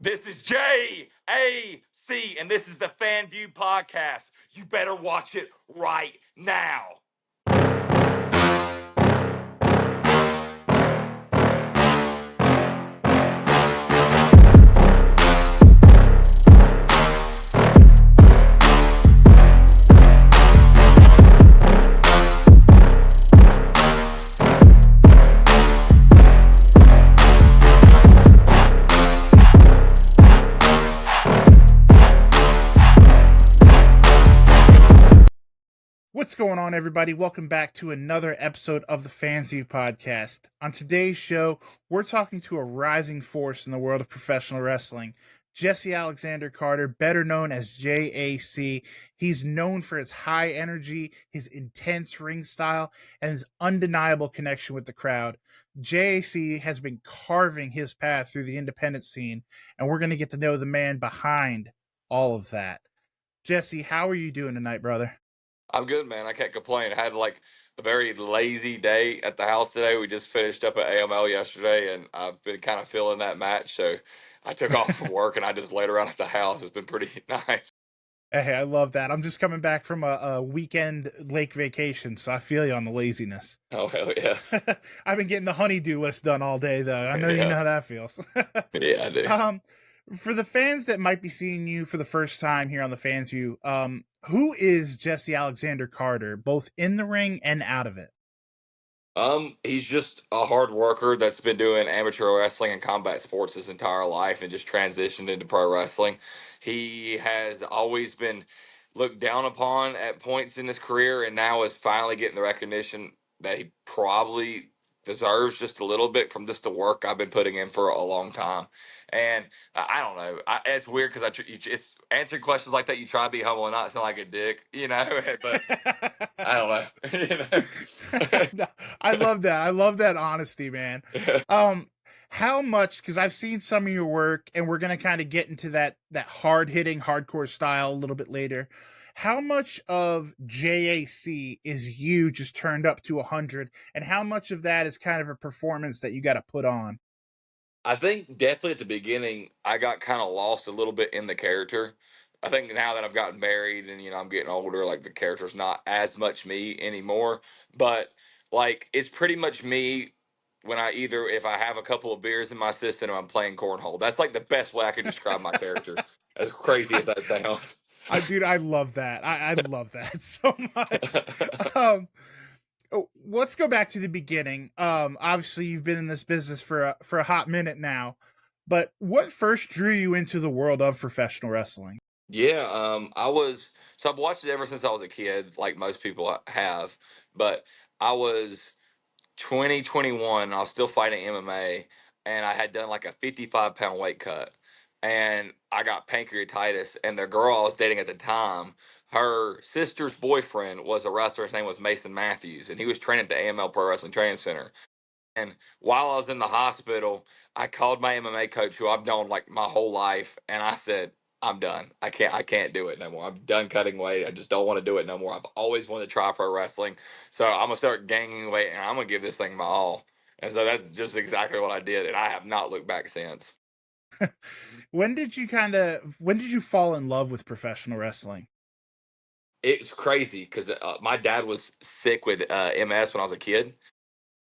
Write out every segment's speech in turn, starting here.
This is J.A.C. and this is the Fan View Podcast. You better watch it right now. What's going on, everybody? Welcome back to another episode of the Fans View Podcast. On today's show, we're talking to a rising force in the world of professional wrestling, J.A.C. Alexander Carter, better known as J.A.C. He's known for his high energy, his intense ring style, and his undeniable connection with the crowd. J.A.C. has been carving his path through the independent scene, and we're going to get to know the man behind all of that. Jesse, how are you doing tonight, brother? I'm good, man. I can't complain. I had a very lazy day at the house today. We just finished up at AML yesterday, and I've been kind of feeling that match. So I took off from work and I just laid around at the house. It's been pretty nice. Hey, I love that. I'm just coming back from a weekend lake vacation, so I feel you on the laziness. Oh, hell yeah. I've been getting the honeydew list done all day, though. I know you know how that feels. Yeah, I do. For the fans that might be seeing you for the first time here on the Fans View, who is J.A.C. Alexander Carter, both in the ring and out of it? He's just a hard worker that's been doing amateur wrestling and combat sports his entire life and just transitioned into pro wrestling. He has always been looked down upon at points in his career and now is finally getting the recognition that he probably deserves just a little bit from just the work I've been putting in for a long time. And I don't know. It's weird because it's answering questions like that. You try to be humble and not sound like a dick, but I don't know. No, I love that. I love that honesty, man. How much, because I've seen some of your work, and we're gonna kind of get into that hard hitting hardcore style a little bit later. How much of J.A.C. is you just turned up to 100, and how much of that is kind of a performance that you got to put on? I think definitely at the beginning, I got kind of lost a little bit in the character. I think now that I've gotten married and I'm getting older, like the character's not as much me anymore. But like it's pretty much me when if I have a couple of beers in my system and I'm playing cornhole. That's like the best way I could describe my character. As crazy as that sounds. Dude, I love that. I love that so much. Um, let's go back to the beginning. Obviously, you've been in this business for a hot minute now, but what first drew you into the world of professional wrestling? Yeah, I've watched it ever since I was a kid, like most people have. But I was 2021, I was still fighting MMA, and I had done like a 55-pound weight cut, and I got pancreatitis. And the girl I was dating at the time, her sister's boyfriend was a wrestler. His name was Mason Matthews, and he was training at the AML Pro Wrestling Training Center. And while I was in the hospital, I called my MMA coach, who I've known like my whole life, and I said, "I'm done. I can't do it no more. I'm done cutting weight. I just don't want to do it no more. I've always wanted to try pro wrestling, so I'm gonna start gaining weight, and I'm gonna give this thing my all." And so that's just exactly what I did, and I have not looked back since. When did you fall in love with professional wrestling? It's crazy because my dad was sick with MS when I was a kid.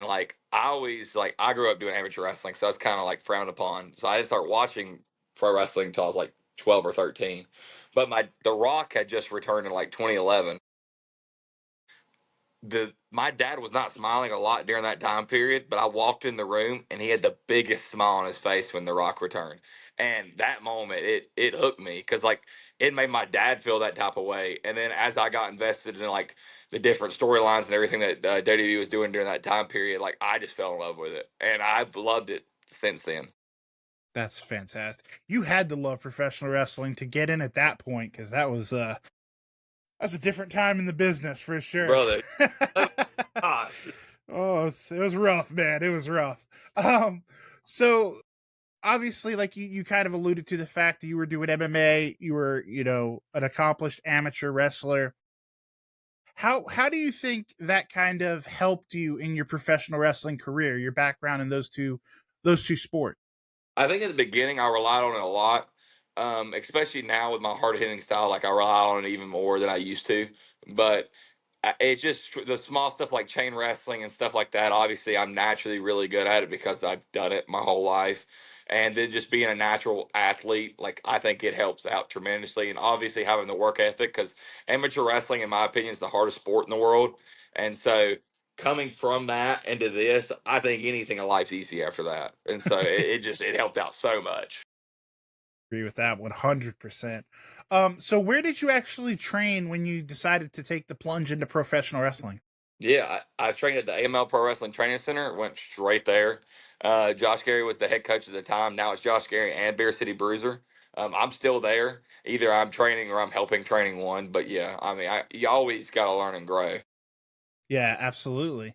Like I grew up doing amateur wrestling, so that's kind of like frowned upon. So I didn't start watching pro wrestling until I was like 12 or 13. But The Rock had just returned in like 2011. My dad was not smiling a lot during that time period, but I walked in the room and he had the biggest smile on his face when The Rock returned. And that moment, it hooked me because like it made my dad feel that type of way. And then as I got invested in like the different storylines and everything that WWE was doing during that time period, like I just fell in love with it, and I've loved it since then. That's fantastic. You had to love professional wrestling to get in at that point, because that's a different time in the business for sure. Brother. Gosh. Oh, it was rough, man. It was rough. So obviously, like you kind of alluded to the fact that you were doing MMA, you were, an accomplished amateur wrestler. How do you think that kind of helped you in your professional wrestling career, your background in those two sports? I think in the beginning I relied on it a lot, especially now with my hard hitting style. Like I rely on it even more than I used to. But it's just the small stuff like chain wrestling and stuff like that. Obviously, I'm naturally really good at it because I've done it my whole life. And then just being a natural athlete, like I think it helps out tremendously. And obviously having the work ethic, because amateur wrestling, in my opinion, is the hardest sport in the world. And so coming from that into this, I think anything in life's easy after that. And so it just it helped out so much. Agree with that 100%. So where did you actually train when you decided to take the plunge into professional wrestling? Yeah, I trained at the AML Pro Wrestling Training Center. Went straight there. Josh Gary was the head coach at the time. Now it's Josh Gary and Beer City Bruiser. I'm still there. Either I'm training or I'm helping training one. But yeah, I mean, you always got to learn and grow. Yeah, absolutely.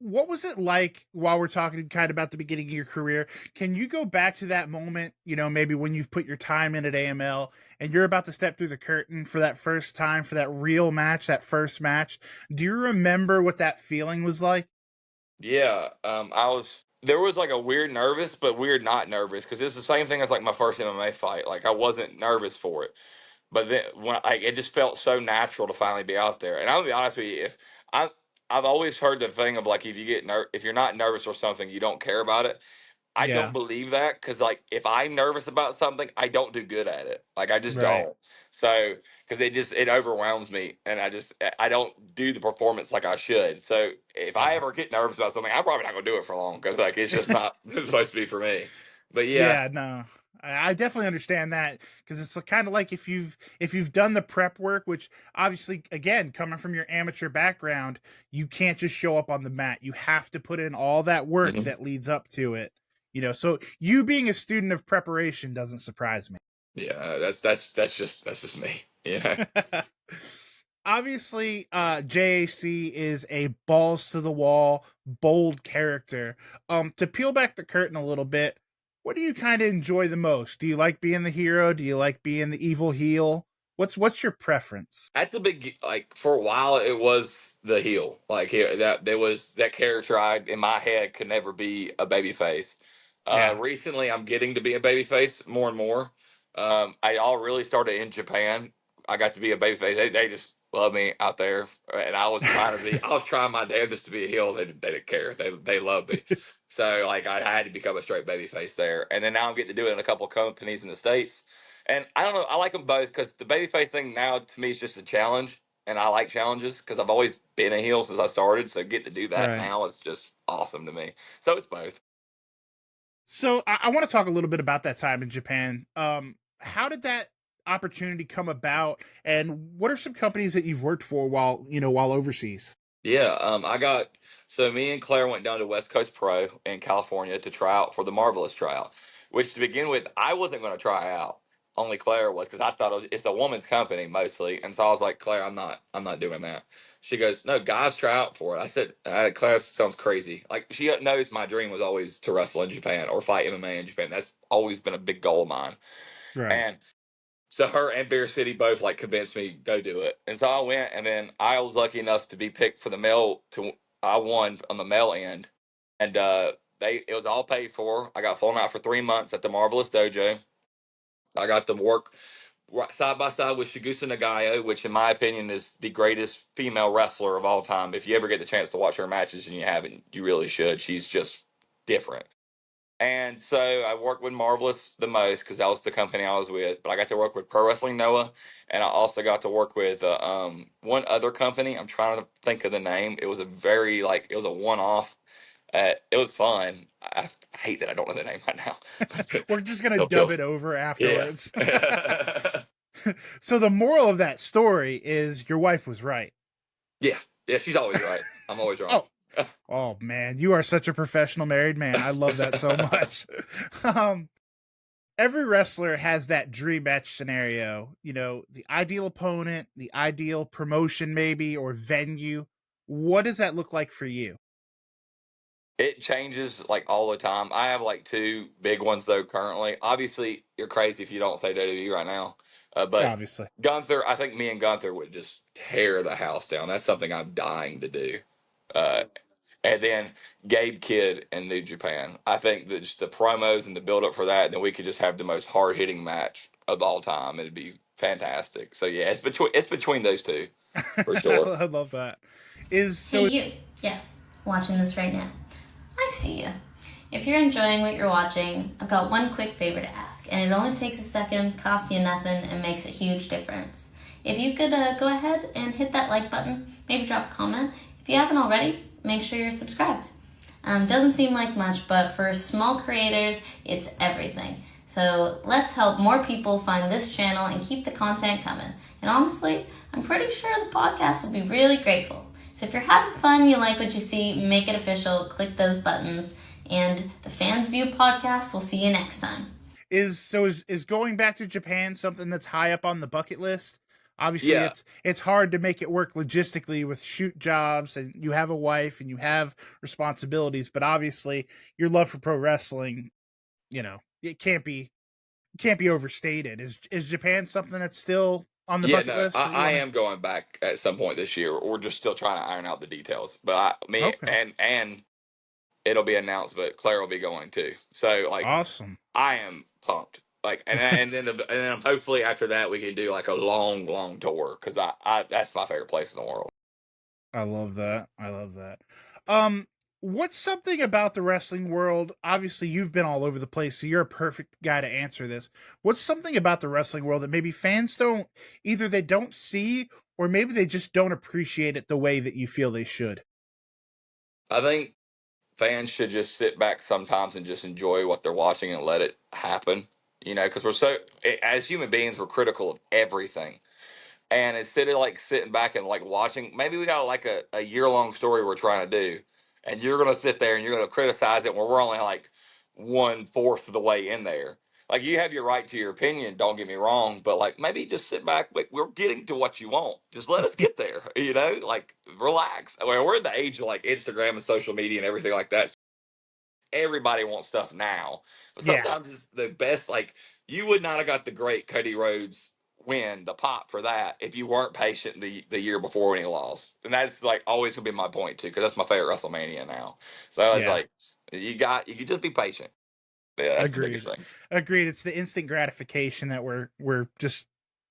What was it like while we're talking kind of about the beginning of your career? Can you go back to that moment, maybe when you've put your time in at AML and you're about to step through the curtain for that first time, for that real match, that first match? Do you remember what that feeling was like? Yeah, I was. There was like a weird nervous, but weird not nervous because it's the same thing as like my first MMA fight. Like I wasn't nervous for it. But then when it just felt so natural to finally be out there. And I'll be honest with you, if I I've always heard the thing of like if you're not nervous or something, you don't care about it. I don't Yeah, believe that because like if I'm nervous about something, I don't do good at it. Like I just right. don't. So because it overwhelms me, and I don't do the performance like I should. So if I Yeah. ever get nervous about something, I'm probably not gonna do it for long because like it's just not supposed to be for me. But yeah, Yeah, no. I definitely understand that because it's kind of like if you've done the prep work, which obviously again coming from your amateur background, you can't just show up on the mat. You have to put in all that work mhm, that leads up to it. So you being a student of preparation doesn't surprise me. yeah, that's just me. Yeah. Obviously, J.A.C is a balls to the wall, bold character. To peel back the curtain a little bit, what do you kind of enjoy the most? Do you like being the hero? Do you like being the evil heel? What's your preference? At the big like for a while it was the heel like that there was that character I in my head could never be a baby face. Yeah, Recently I'm getting to be a baby face more and more. I all really started in Japan. I got to be a baby face. They just love me out there, and I was trying my damnedest to be a heel. They didn't care. They love me. So like I had to become a straight baby face there, and then now I'm getting to do it in a couple of companies in the states. And I don't know. I like them both because the babyface thing now to me is just a challenge, and I like challenges because I've always been a heel since I started. So get to do that right. now is just awesome to me. So it's both. So I want to talk a little bit about that time in Japan. How did that opportunity come about, and what are some companies that you've worked for while overseas? Yeah, so me and Claire went down to West Coast Pro in California to try out for the Marvelous tryout, which to begin with, I wasn't going to try out. Only Claire was because I thought it's a woman's company mostly, and so I was like, Claire, I'm not doing that. She goes, no, guys try out for it. I said, Claire, that sounds crazy. Like she knows my dream was always to wrestle in Japan or fight MMA in Japan. That's always been a big goal of mine. Right. And so her and Bear City both like convinced me go do it, and so I went, and then I was lucky enough to be picked for the male. I won on the male end, and they it was all paid for. I got flown out for 3 months at the Marvelous Dojo. I got to work side by side with Shigusa Nagayo, which in my opinion is the greatest female wrestler of all time. If you ever get the chance to watch her matches and you haven't, you really should. She's just different. And so I worked with Marvelous the most because that was the company I was with. But I got to work with Pro Wrestling Noah, and I also got to work with one other company. I'm trying to think of the name. It was a very like it was a one off. It was fun. I hate that I don't know the name right now. But We're just gonna they'll dub kill. it over Yeah. afterwards. So the moral of that story is your wife was right. Yeah. Yeah. She's always right. I'm always wrong. Oh, oh man, you are such a professional married man. I love that so much. um, every wrestler has that dream match scenario. The ideal opponent, the ideal promotion, maybe or venue. What does that look like for you? It changes like all the time. I have like two big ones though currently. Obviously, you're crazy if you don't say WWE right now. But Obviously, Gunther, I think me and Gunther would just tear the house down. That's something I'm dying to do. Uh, and then Gabe Kidd in New Japan. I think that just the promos and the build up for that, then we could just have the most hard hitting match of all time. It'd be fantastic. So yeah, it's between those two for sure. I love that. Hey, you. Yeah, watching this right now. I see you. If you're enjoying what you're watching, I've got one quick favor to ask, and it only takes a second, costs you nothing, and makes a huge difference. If you could go ahead and hit that like button, maybe drop a comment. If you haven't already, make sure you're subscribed. Doesn't seem like much, but for small creators, it's everything. So let's help more people find this channel and keep the content coming. And honestly, I'm pretty sure the podcast will be really grateful. So if you're having fun, you like what you see, make it official, click those buttons, and the Fans View podcast, we'll see you next time. Is going back to Japan something that's high up on the bucket list? Obviously, Yeah, it's hard to make it work logistically with shoot jobs, and you have a wife and you have responsibilities. But obviously, your love for pro wrestling, it can't be overstated. Is Japan something that's still on the yeah. bucket No, list that you I want to? am going back at some point this year. We're just still trying to iron out the details. But me Okay, and it'll be announced, but Claire will be going too. So like, awesome. I am pumped. Like, and then hopefully after that we can do like a long tour because I that's my favorite place in the world. I love that. I love that. Um, what's something about the wrestling world? Obviously, you've been all over the place, so you're a perfect guy to answer this. What's something about the wrestling world that maybe fans don't either they don't see or maybe they just don't appreciate it the way that you feel they should? I think fans should just sit back sometimes and just enjoy what they're watching and let it happen. Because as human beings, we're critical of everything. And instead of like sitting back and like watching, maybe we got like a year long story we're trying to do, and you're gonna sit there and you're gonna criticize it when we're only like 1/4 of the way in there. Like you have your right to your opinion, don't get me wrong, but like maybe just sit back. Like we're getting to what you want. Just let us get there. Like relax. We're in the age of like Instagram and social media and everything like that. Everybody wants stuff now. But Yeah, sometimes it's the best. Like you would not have got the great Cody Rhodes win, the pop for that, if you weren't patient the year before when he lost. And that's like always gonna be my point too, because that's my favorite WrestleMania now. So it's yeah. like you can just be patient. Yeah, that's the biggest Agreed. thing. Agreed. It's the instant gratification that we're just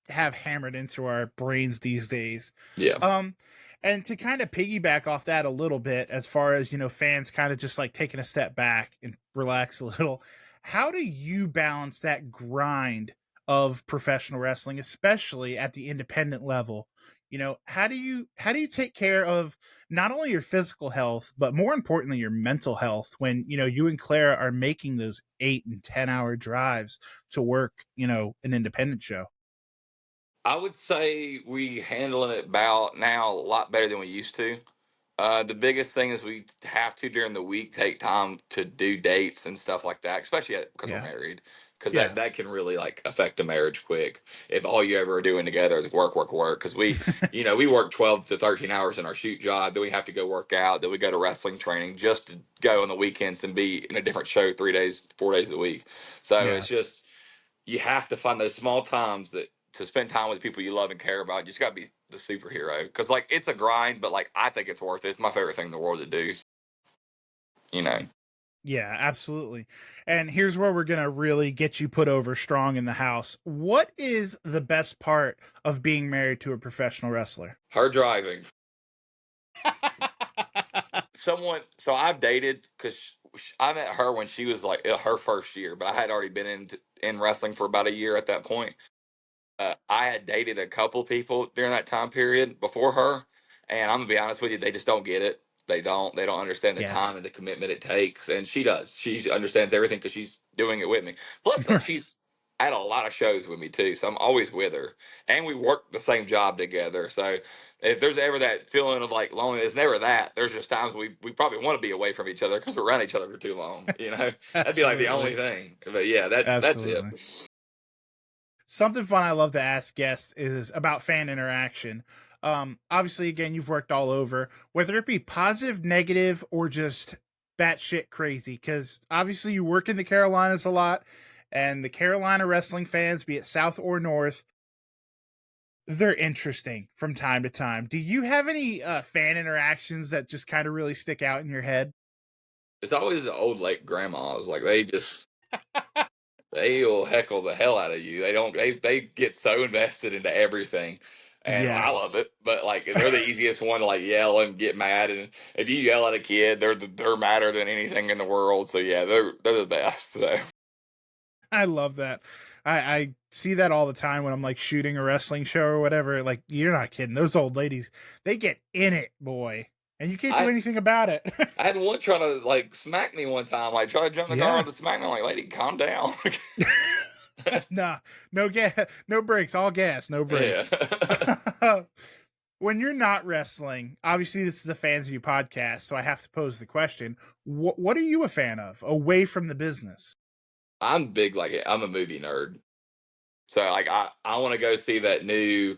have hammered into our brains these days. Yeah. Um and to kind of piggyback off that a little bit as far as, fans kind of just like taking a step back and relax a little, how do you balance that grind of professional wrestling, especially at the independent level? How do you take care of not only your physical health, but more importantly, your mental health when, you and Claire are making those 8 and 10 hour drives to work, an independent show? I would say we handling it about now a lot better than we used to. The biggest thing is we have to during the week take time to do dates and stuff like that, especially because we're Yeah. married, because Yeah. that can really like affect a marriage quick if all you ever are doing together is work. Because we work 12 to 13 hours in our shoot job, then we have to go work out, then we go to wrestling training just to go on the weekends and be in a different show 3 days, 4 days of the week. So Yeah. it's just you have to find those small times that to spend time with people you love and care about. You just got to be the superhero because like it's a grind, but like I think it's worth it. It's my favorite thing in the world to do. You know, Yeah, absolutely. And here's where we're going to really get you put over strong in the house. What is the best part of being married to a professional wrestler? her driving. Someone, so I've dated because I met her when she was like her first year, but I had already been in wrestling for about a year at that point. I had dated a couple people during that time period before her, and I'm gonna be honest with you, they just don't get it. They don't understand the Yes. time and the commitment it takes, and she does. She understands everything because she's doing it with me. Plus, like she's at a lot of shows with me too, so I'm always with her, and we work the same job together. So if there's ever that feeling of like loneliness, never that. There's just times we probably want to be away from each other because we're around each other for too long. That'd be like the Absolutely. only thing. But yeah, that's it. Absolutely. Something fun I love to ask guests is about fan interaction. Obviously, again, you've worked all over, whether it be positive, negative, or just batshit crazy. Because obviously, you work in the Carolinas a lot, and the Carolina wrestling fans, be it South or North, they're interesting from time to time. Do you have any fan interactions that just kind of really stick out in your head? It's always the old like grandmas. Like they'll heckle the hell out of you. They get so invested into everything. And I love Yes. it, but like they're the easiest one to like yell and get mad. And if you yell at a kid, they're madder than anything in the world. So yeah, they're the best. So I love that. I see that all the time when I'm like shooting a wrestling show or whatever. Like, you're not kidding. Those old ladies, they get in it, boy. And you can't do I anything about it. I had one try to like smack me one time, like try to jump in the car Yeah. on to smack me. I'm like, lady, calm down. Nah, no gas, no brakes, all gas, no Yeah. brakes. When you're not wrestling, obviously this is the Fans View podcast, so I have to pose the question: what are you a fan of away from the business? I'm big like I'm a movie nerd. So like I want to go see that new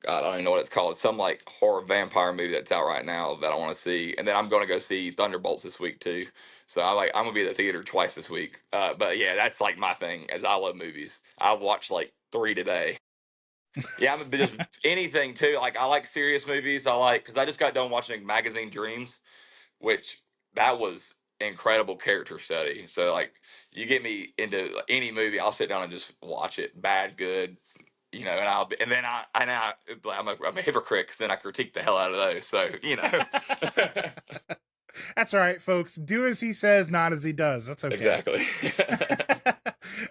God, I don't even know what it's called. Some like horror vampire movie that's out right now that I want to see, and then I'm going to go see Thunderbolts this week too. So I'm gonna be at the theater twice this week. But yeah, that's like my thing. As I love movies, I watched like 3 today. Yeah, I'm just anything too. Like I like serious movies. I like because I just got done watching Magazine Dreams, which that was incredible character study. So like you get me into any movie, I'll sit down and just watch it, bad, good, and then I'm a hypocrite 'cause then I critique the hell out of those. So That's all right, folks. Do as he says, not as he does. That's okay. exactly.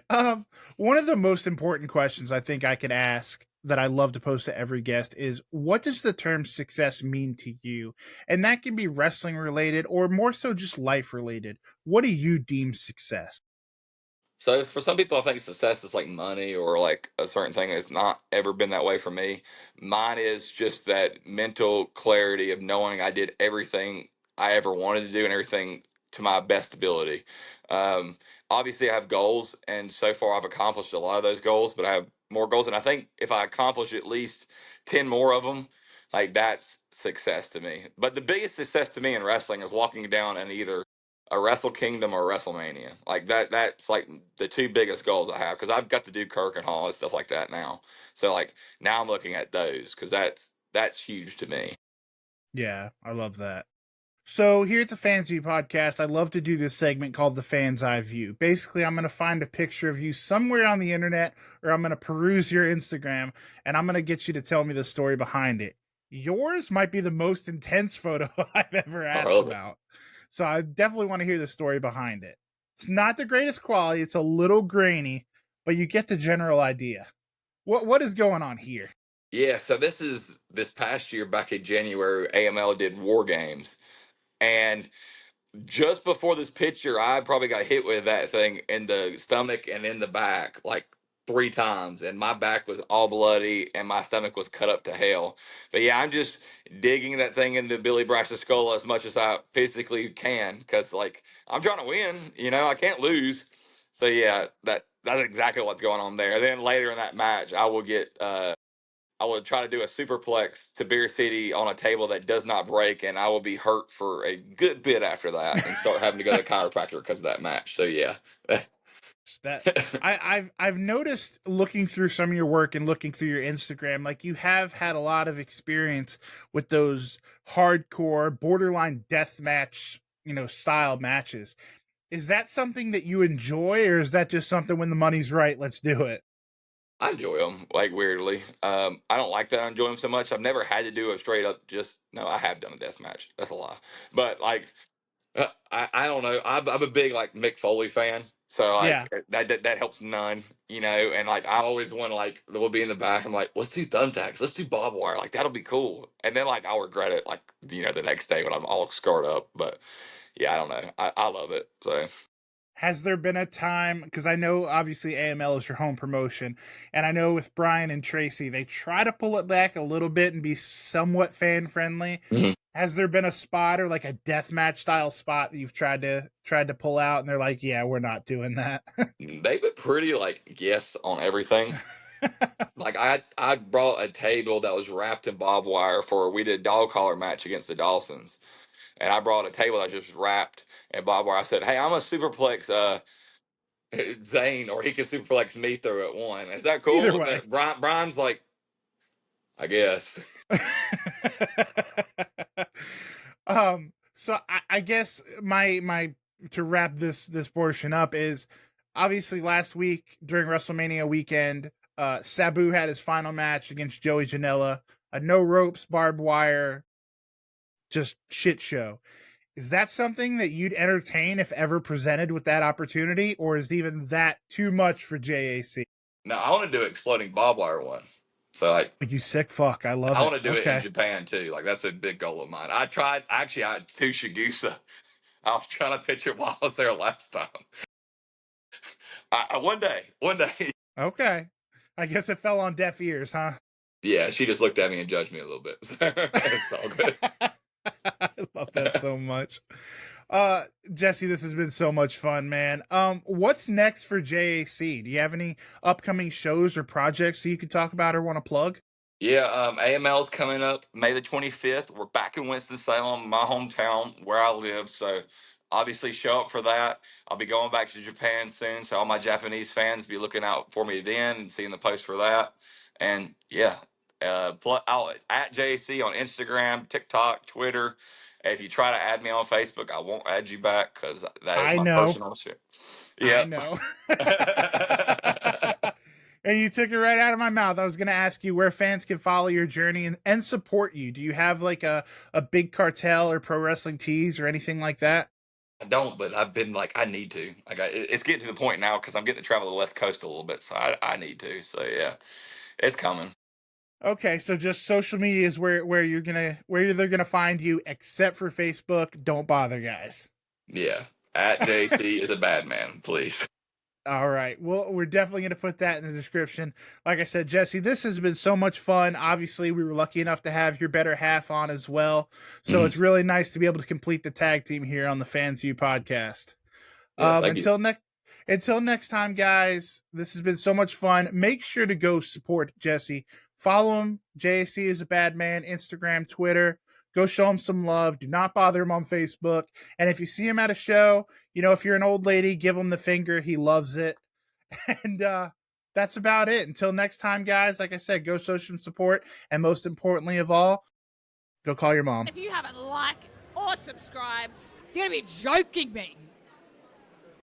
um, One of the most important questions I think I could ask that I love to pose to every guest is, what does the term success mean to you? And that can be wrestling related or more so just life related. What do you deem success? So for some people, I think success is like money or like a certain thing. It's not ever been that way for me. Mine is just that mental clarity of knowing I did everything I ever wanted to do and everything to my best ability. Um, Obviously, I have goals, and so far I've accomplished a lot of those goals. But I have more goals, and I think if I accomplish at least 10 more of them, like that's success to me. But the biggest success to me in wrestling is walking down and either a Wrestle Kingdom or WrestleMania. Like that's like the two biggest goals I have because I've got to do Kirk and Hall and stuff like that now. So like now I'm looking at those because that's huge to me. Yeah, I love that. So here at the Fans View podcast, I love to do this segment called the Fan's Eye View. Basically, I'm going to find a picture of you somewhere on the internet, or I'm going to peruse your Instagram, and I'm going to get you to tell me the story behind it. Yours might be the most intense photo I've ever I asked love it. about. So I definitely want to hear the story behind it. It's not the greatest quality, it's a little grainy, but you get the general idea. What is going on here? Yeah, so this past year back in January, AML did War Games, and just before this picture, I probably got hit with that thing in the stomach and in the back like 3 times, and my back was all bloody and my stomach was cut up to hell. But yeah, I'm just digging that thing into Billy Brash's skull as much as I physically can because like I'm trying to win, I can't lose. So yeah, that's exactly what's going on there. Then later in that match, I will try to do a superplex to Beer City on a table that does not break, and I will be hurt for a good bit after that, and start having to go to the chiropractor because of that match. So yeah, That I've noticed looking through some of your work and looking through your Instagram, like you have had a lot of experience with those hardcore borderline death match, style matches. Is that something that you enjoy, or is that just something when the money's right, let's do it? I enjoy them like weirdly. I don't like that I enjoy them so much. I've never had to do a straight up just no. I have done a death match. That's a lie, but like I don't know. I'm a big like Mick Foley fan, so like Yeah. that helps none, And like I always want to like we'll be in the back. I'm like, let's do thumbtacks, let's do barbed wire, like that'll be cool. And then like I'll regret it like the next day when I'm all scarred up. But yeah, I don't know. I love it. So Has there been a time, because I know obviously AML is your home promotion, and I know with Brian and Tracy, they try to pull it back a little bit and be somewhat fan friendly. Mhm. Has there been a spot or like a deathmatch style spot that you've tried to pull out and they're like, yeah, we're not doing that? They've been pretty like yes on everything. Like I brought a table that was wrapped in barbed wire for we did a dog collar match against the Dawsons. And I brought a table that just wrapped in barbed wire. I said, "Hey, I'm a superplex Zane, or he can superplex me through it one. Is that Either cool?" way. Brian's like, I guess. So I guess my to wrap this portion up is obviously last week during WrestleMania weekend, Sabu had his final match against Joey Janela, a no ropes, barbed wire, just shit show. Is that something that you'd entertain if ever presented with that opportunity, or is even that too much for J.A.C.? Now I want to do an exploding barbed wire one. So like You sick fuck, I love I it. want to do it in Okay. Japan too. Like that's a big goal of mine. I tried actually I had two Shigusa. I was trying to pitch it while I was there last time. One day. Okay. I guess it fell on deaf ears, huh? Yeah, she just looked at me and judged me a little bit. It's all good. I love that so much. Jesse, this has been so much fun, man. What's next for J.A.C? Do you have any upcoming shows or projects that you could talk about or want to plug? Yeah, AML's coming up May the 25th. We're back in Winston-Salem, my hometown, where I live. So obviously show up for that. I'll be going back to Japan soon. So all my Japanese fans be looking out for me then and seeing the post for that. And yeah, I'll at JC on Instagram, TikTok, Twitter. If you try to add me on Facebook, I won't add you back because that is I my know. personal shit. I Yeah. know. And you took it right out of my mouth. I was going to ask you where fans can follow your journey and support you. Do you have like a big cartel or pro wrestling tees or anything like that? I don't, but I've been like, I need to. It's getting to the point now because I'm getting to travel the West Coast a little bit, so I need to. So yeah, it's coming. Okay, so just social media is where they're gonna find you, except for Facebook. Don't bother, guys. Yeah, at JC is a bad man, please. All right. Well, we're definitely going to put that in the description. Like I said, Jesse, this has been so much fun. Obviously, we were lucky enough to have your better half on as well. So it's really nice to be able to complete the tag team here on the Fans View podcast. Yeah, thank you. Until next time, guys, this has been so much fun. Make sure to go support Jesse. Follow him. J.A.C is a bad man. Instagram, Twitter. Go show him some love. Do not bother him on Facebook. And if you see him at a show, if you're an old lady, give him the finger. He loves it. And that's about it. Until next time, guys, like I said, go show some support. And most importantly of all, go call your mom. If you haven't liked or subscribed, you're going to be joking me.